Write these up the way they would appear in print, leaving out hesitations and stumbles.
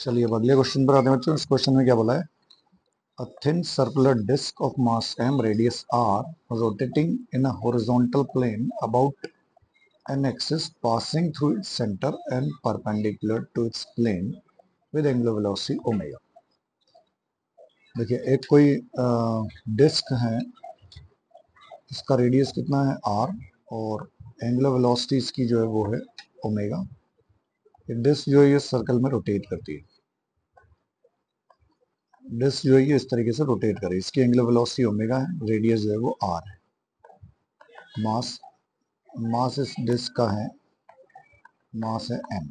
चलिए अब अगले क्वेश्चन पर आते हैं बच्चों। इस क्वेश्चन में क्या बोला है? A thin circular disk of mass m, radius r, rotating in a horizontal plane about an axis, passing through its center and perpendicular to its plane with angular velocity omega। देखिए एक कोई disc है, इसका radius कितना है r और angular velocity इसकी जो है वो है ओमेगा। ये डिस्क जो है ये सर्कल में रोटेट करती है। डिस्क जो है ये इस तरीके से रोटेट करे, इसकी एंगुलर वेलोसिटी ओमेगा है, रेडियस जो है वो आर है। मास इस डिस्क का है, मास है m।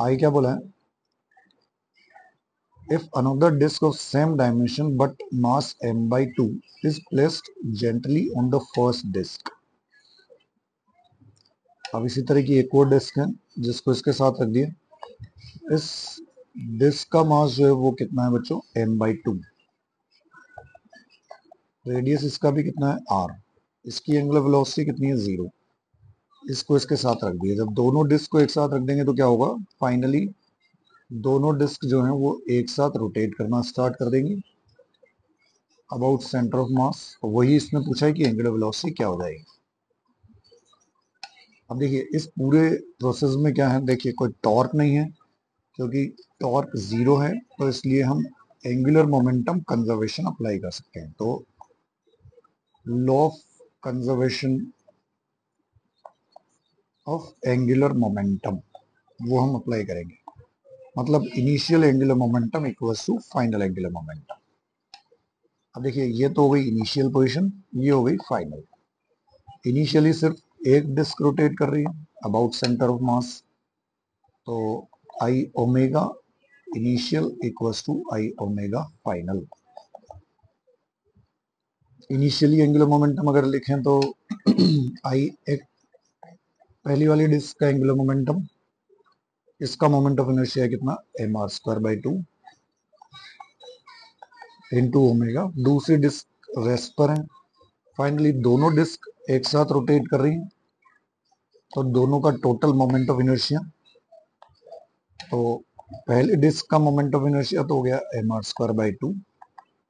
आई क्या बोला है? If another disc of same dimension but mass m/2 is placed gently on the first disc. अब इसी तरह की एक और डिस्क है जिसको इसके साथ रख दिए। इस डिस्क का मास जो है वो कितना है बच्चों? m/2। रेडियस इसका भी कितना है? r। इसकी एंगुलर वेलोसिटी कितनी है? 0। इसको इसके साथ रख दिए। जब दोनों डिस्क को एक साथ रख देंगे तो क्या होगा? फाइनली दोनों डिस्क जो हैं वो एक साथ रोटेट करना स्टार्ट कर देंगी अबाउट सेंटर ऑफ मास। वही इसमें पूछा है कि एंगुलर वेलोसिटी क्या हो जाएगी। अब देखिए इस पूरे प्रोसेस में क्या है, देखिए कोई टॉर्क नहीं है क्योंकि टॉर्क 0 है, तो इसलिए हम एंगुलर मोमेंटम कंजर्वेशन अप्लाई कर सकते हैं। तो law of conservation of angular momentum वो हम अप्लाई करेंगे। मतलब initial angular momentum equals to final angular momentum. अब देखिए ये तो हो गई इनिशियल पोजीशन, ये हो गई फाइनल। इनिशियली सिर्फ एक डिस्क रोटेट कर रही है अबाउट सेंटर ऑफ मास, तो I omega initial equals to I omega final. Initially angular momentum अगर लिखें तो आई एक पहली वाली डिस्क का एंगुलर मोमेंटम, इसका मोमेंट ऑफ इनर्शिया कितना? mr²/2 into omega. दूसरी डिस्क रेस्ट पर है। फाइनली दोनों डिस्क एक साथ रोटेट कर रही हैं, तो दोनों का टोटल मोमेंट ऑफ इनर्शिया, तो पहली डिस्क का मोमेंट ऑफ इनर्शिया तो हो गया mr²/2,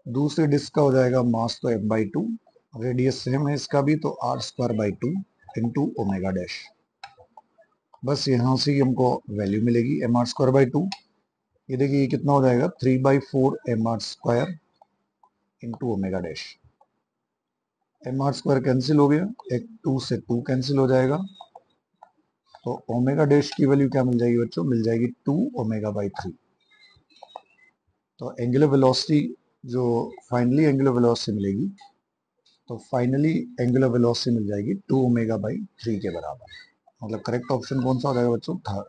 दूसरी डिस्क का हो जाएगा मास तो m/2, रेडियस सेम है इसका भी तो r² इंटू ओमेगा डैश। बस यहाँ से ही हमको वैल्यू मिलेगी mr²/2। ये देखिए ये कितना हो जाएगा? 3/4 mr² into omega dash. mr² cancel हो गया, एक 2 से 2 कैंसिल हो जाएगा, तो ओमेगा डैश की वैल्यू क्या मिल जाएगी बच्चों? मिल जाएगी 2 ओमेगा/3। तो एंगुलर वेलोसिटी जो फाइनली एंगुलर वेलोसिटी मिलेगी, तो फाइनली एंगुलर वेलोसिटी मिल जाएगी 2 ओमेगा/3 के बराबर। मतलब करेक्ट ऑप्शन कौन सा हो जाएगा बच्चों? थर्ड।